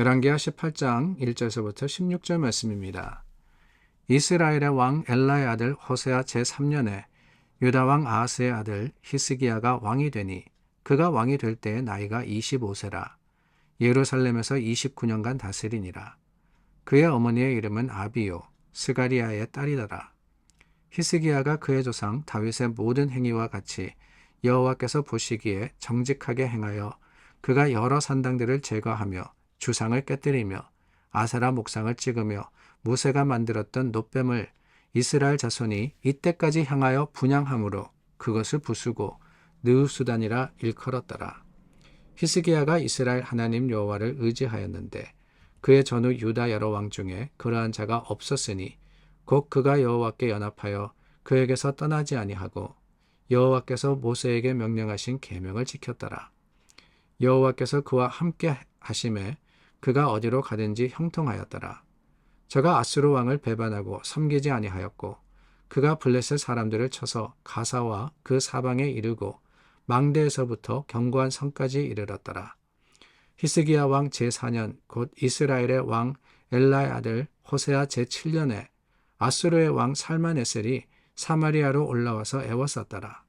열왕기하 18장 1절에서부터 16절 말씀입니다. 이스라엘의 왕 엘라의 아들 호세아 제3년에 유다 왕 아하스의 아들 히스기야가 왕이 되니 그가 왕이 될 때의 나이가 25세라. 예루살렘에서 29년간 다스리니라. 그의 어머니의 이름은 아비요 스가리아의 딸이더라. 히스기야가 그의 조상 다윗의 모든 행위와 같이 여호와께서 보시기에 정직하게 행하여 그가 여러 산당들을 제거하며 주상을 깨뜨리며 아세라 목상을 찍으며 모세가 만들었던 놋뱀을 이스라엘 자손이 이때까지 향하여 분향함으로 그것을 부수고 느우수단이라 일컬었더라. 히스기야가 이스라엘 하나님 여호와를 의지하였는데 그의 전후 유다 여러 왕 중에 그러한 자가 없었으니 곧 그가 여호와께 연합하여 그에게서 떠나지 아니하고 여호와께서 모세에게 명령하신 계명을 지켰더라. 여호와께서 그와 함께 하심에 그가 어디로 가든지 형통하였더라. 저가 아수르 왕을 배반하고 섬기지 아니하였고 그가 블레셋 사람들을 쳐서 가사와 그 사방에 이르고 망대에서부터 견고한 성까지 이르렀더라. 히스기야 왕 제4년 곧 이스라엘의 왕 엘라의 아들 호세아 제7년에 아수르의 왕 살마네셀이 사마리아로 올라와서 애워쌌더라.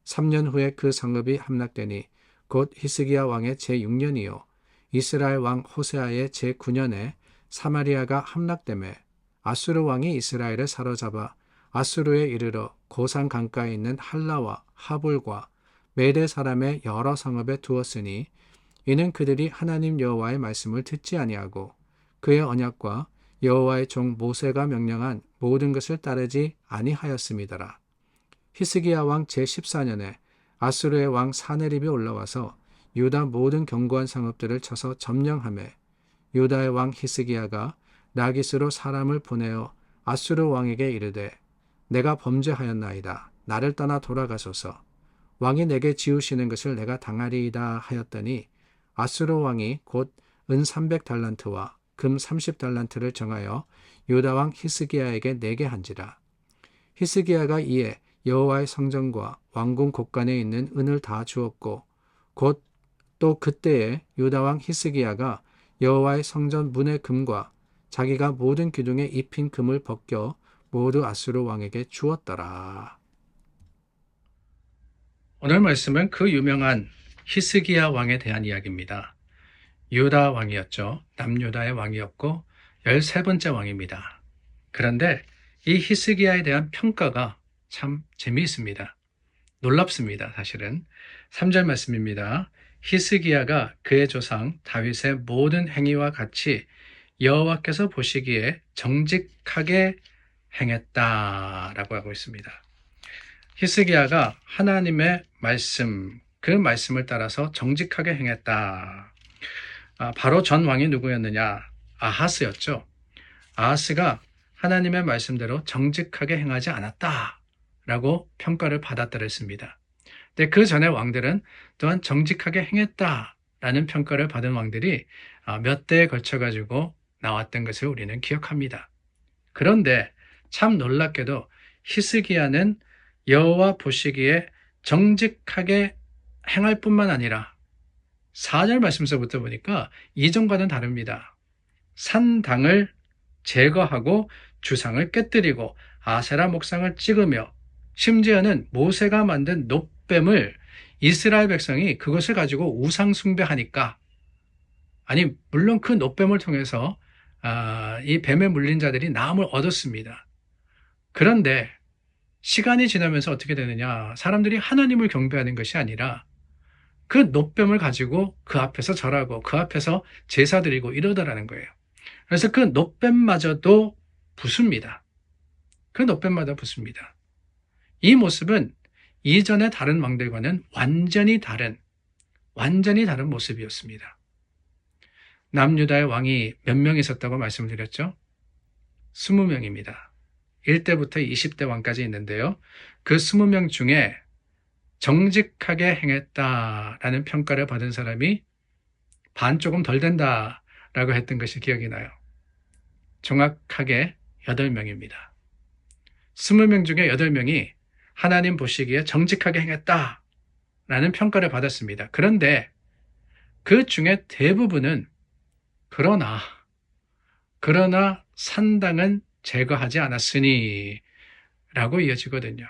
3년 후에 그 성읍이 함락되니 곧 히스기야 왕의 제6년이요 이스라엘 왕 호세아의 제9년에 사마리아가 함락되매 아수르 왕이 이스라엘을 사로잡아 아수르에 이르러 고산 강가에 있는 할라와 하볼과 메대 사람의 여러 성읍에 두었으니 이는 그들이 하나님 여호와의 말씀을 듣지 아니하고 그의 언약과 여호와의 종 모세가 명령한 모든 것을 따르지 아니하였음이더라. 히스기야 왕 제14년에 아수르의 왕 사네립이 올라와서 유다 모든 견고한 성읍들을 쳐서 점령하매 유다의 왕 히스기야가 라기스로 사람을 보내어 아수르 왕에게 이르되 내가 범죄하였나이다. 나를 떠나 돌아가소서. 왕이 내게 지우시는 것을 내가 당하리이다 하였더니 아수르 왕이 곧 은 300달란트와 금 30달란트를 정하여 유다 왕 히스기야에게 내게 한지라. 히스기야가 이에 여호와의 성전과 왕궁 곳간에 있는 은을 다 주었고 곧 또 그때에 유다 왕 히스기야가 여호와의 성전 문의 금과 자기가 모든 기둥에 입힌 금을 벗겨 모두 아수르 왕에게 주었더라. 오늘 말씀은 그 유명한 히스기야 왕에 대한 이야기입니다. 유다 왕이었죠. 남유다의 왕이었고 13번째 왕입니다. 그런데 이 히스기야에 대한 평가가 참 재미있습니다. 놀랍습니다. 사실은 3절 말씀입니다. 히스기야가 그의 조상 다윗의 모든 행위와 같이 여호와께서 보시기에 정직하게 행했다라고 하고 있습니다. 히스기야가 하나님의 말씀, 그 말씀을 따라서 정직하게 행했다. 바로 전 왕이 누구였느냐? 아하스였죠. 아하스가 하나님의 말씀대로 정직하게 행하지 않았다라고 평가를 받았다 했습니다. 근데 그 전에 왕들은 또한 정직하게 행했다라는 평가를 받은 왕들이 몇 대에 걸쳐가지고 나왔던 것을 우리는 기억합니다. 그런데 참 놀랍게도 히스기야는 여호와 보시기에 정직하게 행할 뿐만 아니라 4절 말씀서부터 보니까 이전과는 다릅니다. 산당을 제거하고 주상을 깨뜨리고 아세라 목상을 찍으며 심지어는 모세가 만든 놋뱀을 이스라엘 백성이 그것을 가지고 우상 숭배하니까 아니 물론 그 놋뱀을 통해서 이 뱀에 물린 자들이 나음을 얻었습니다. 그런데 시간이 지나면서 어떻게 되느냐? 사람들이 하나님을 경배하는 것이 아니라 그 놋뱀을 가지고 그 앞에서 절하고 그 앞에서 제사 드리고 이러더라는 거예요. 그래서 그 놋뱀마저도 부숩니다. 그 놋뱀마다 부숩니다. 이 모습은 이전의 다른 왕들과는 완전히 다른 모습이었습니다. 남유다의 왕이 몇 명 있었다고 말씀을 드렸죠? 20명입니다. 1대부터 20대 왕까지 있는데요. 그 20명 중에 정직하게 행했다라는 평가를 받은 사람이 반 조금 덜 된다라고 했던 것이 기억이 나요. 정확하게 8명입니다. 20명 중에 8명이 하나님 보시기에 정직하게 행했다라는 평가를 받았습니다. 그런데 그 중에 대부분은 그러나 산당은 제거하지 않았으니 라고 이어지거든요.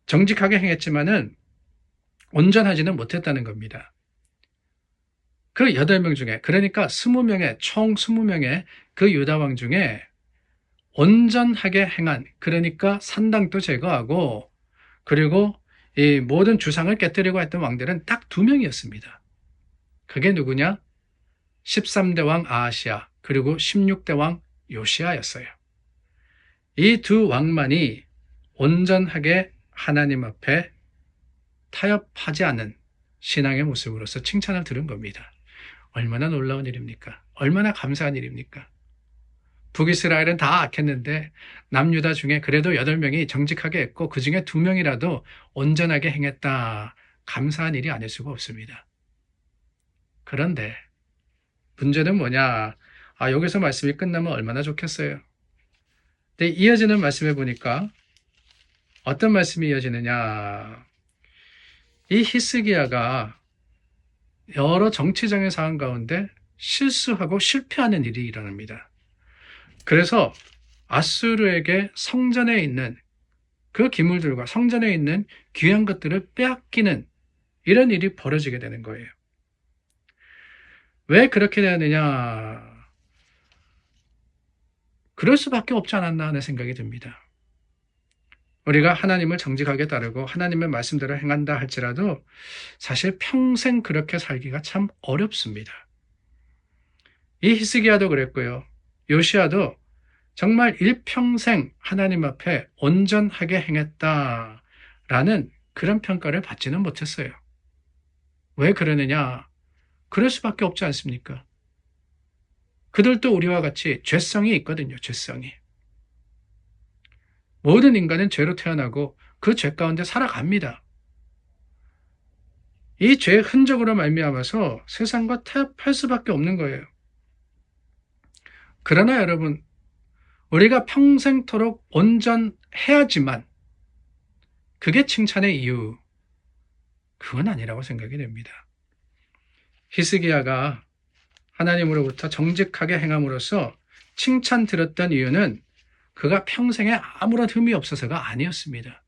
정직하게 행했지만은 온전하지는 못했다는 겁니다. 그 8명 중에, 그러니까 20명의, 총 20명의 그 유다왕 중에 온전하게 행한, 그러니까 산당도 제거하고, 그리고 이 모든 주상을 깨뜨리고 했던 왕들은 딱 2명이었습니다. 그게 누구냐? 13대 왕 아하시아, 그리고 16대 왕 요시아였어요. 이 두 왕만이 온전하게 하나님 앞에 타협하지 않는 신앙의 모습으로서 칭찬을 들은 겁니다. 얼마나 놀라운 일입니까? 얼마나 감사한 일입니까? 북이스라엘은 다 악했는데 남유다 중에 그래도 8명이 정직하게 했고 그 중에 2명이라도 온전하게 행했다. 감사한 일이 아닐 수가 없습니다. 그런데 문제는 뭐냐? 여기서 말씀이 끝나면 얼마나 좋겠어요. 근데 이어지는 말씀에 보니까 어떤 말씀이 이어지느냐? 이 히스기야가 여러 정치적인 상황 가운데 실수하고 실패하는 일이 일어납니다. 그래서 아수르에게 성전에 있는 그 기물들과 성전에 있는 귀한 것들을 빼앗기는 이런 일이 벌어지게 되는 거예요. 왜 그렇게 되느냐? 그럴 수밖에 없지 않았나 하는 생각이 듭니다. 우리가 하나님을 정직하게 따르고 하나님의 말씀대로 행한다 할지라도 사실 평생 그렇게 살기가 참 어렵습니다. 이 히스기야도 그랬고요. 요시야도 정말 일평생 하나님 앞에 온전하게 행했다라는 그런 평가를 받지는 못했어요. 왜 그러느냐? 그럴 수밖에 없지 않습니까? 그들도 우리와 같이 죄성이 있거든요. 죄성이. 모든 인간은 죄로 태어나고 그 죄 가운데 살아갑니다. 이 죄의 흔적으로 말미암아서 세상과 타협할 수밖에 없는 거예요. 그러나 여러분, 우리가 평생토록 온전해야지만 그게 칭찬의 이유, 그건 아니라고 생각이 됩니다. 히스기야가 하나님으로부터 정직하게 행함으로써 칭찬 들었던 이유는 그가 평생에 아무런 흠이 없어서가 아니었습니다.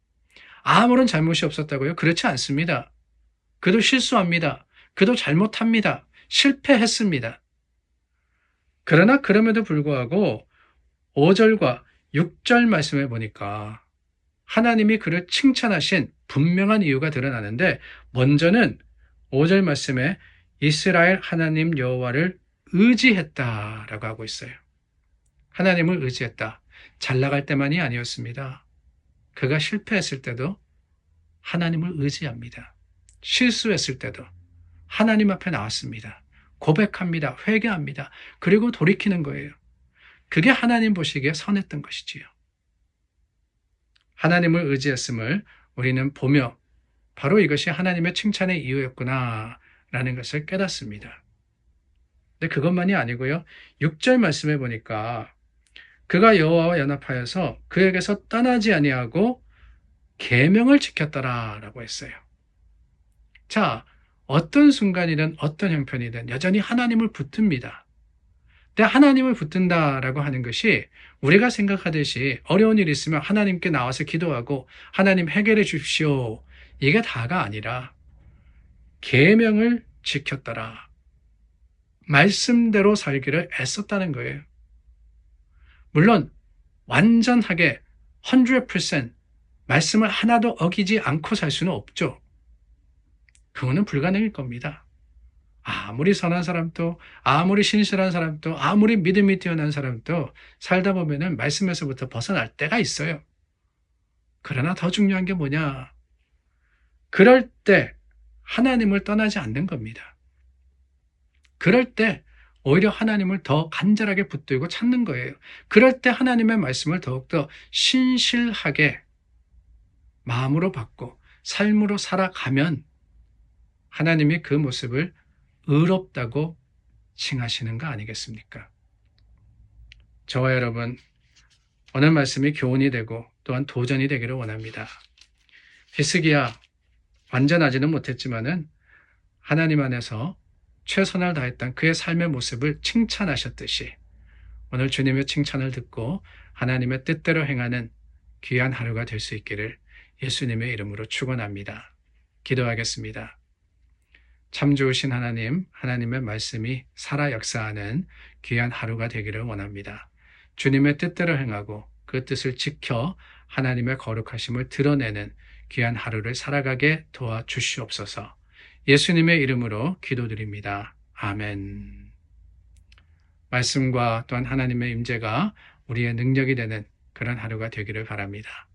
아무런 잘못이 없었다고요? 그렇지 않습니다. 그도 실수합니다. 그도 잘못합니다. 실패했습니다. 그러나 그럼에도 불구하고 5절과 6절 말씀에 보니까 하나님이 그를 칭찬하신 분명한 이유가 드러나는데 먼저는 5절 말씀에 이스라엘 하나님 여호와를 의지했다라고 하고 있어요. 하나님을 의지했다. 잘 나갈 때만이 아니었습니다. 그가 실패했을 때도 하나님을 의지합니다. 실수했을 때도 하나님 앞에 나왔습니다. 고백합니다. 회개합니다. 그리고 돌이키는 거예요. 그게 하나님 보시기에 선했던 것이지요. 하나님을 의지했음을 우리는 보며 바로 이것이 하나님의 칭찬의 이유였구나 라는 것을 깨닫습니다. 근데 그것만이 아니고요. 6절 말씀에 보니까 그가 여호와와 연합하여서 그에게서 떠나지 아니하고 계명을 지켰더라라고 했어요. 자, 어떤 순간이든 어떤 형편이든 여전히 하나님을 붙듭니다. 근데 하나님을 붙든다라고 하는 것이 우리가 생각하듯이 어려운 일이 있으면 하나님께 나와서 기도하고 하나님 해결해 주십시오. 이게 다가 아니라 계명을 지켰더라. 말씀대로 살기를 애썼다는 거예요. 물론 완전하게 100% 말씀을 하나도 어기지 않고 살 수는 없죠. 그거는 불가능일 겁니다. 아무리 선한 사람도, 아무리 신실한 사람도, 아무리 믿음이 뛰어난 사람도 살다 보면은 말씀에서부터 벗어날 때가 있어요. 그러나 더 중요한 게 뭐냐? 그럴 때 하나님을 떠나지 않는 겁니다. 그럴 때 오히려 하나님을 더 간절하게 붙들고 찾는 거예요. 그럴 때 하나님의 말씀을 더욱더 신실하게 마음으로 받고 삶으로 살아가면 하나님이 그 모습을 의롭다고 칭하시는 거 아니겠습니까? 저와 여러분, 오늘 말씀이 교훈이 되고 또한 도전이 되기를 원합니다. 히스기야 완전하지는 못했지만은 하나님 안에서 최선을 다했던 그의 삶의 모습을 칭찬하셨듯이 오늘 주님의 칭찬을 듣고 하나님의 뜻대로 행하는 귀한 하루가 될 수 있기를 예수님의 이름으로 축원합니다. 기도하겠습니다. 참 좋으신 하나님, 하나님의 말씀이 살아 역사하는 귀한 하루가 되기를 원합니다. 주님의 뜻대로 행하고 그 뜻을 지켜 하나님의 거룩하심을 드러내는 귀한 하루를 살아가게 도와주시옵소서. 예수님의 이름으로 기도드립니다. 아멘. 말씀과 또한 하나님의 임재가 우리의 능력이 되는 그런 하루가 되기를 바랍니다.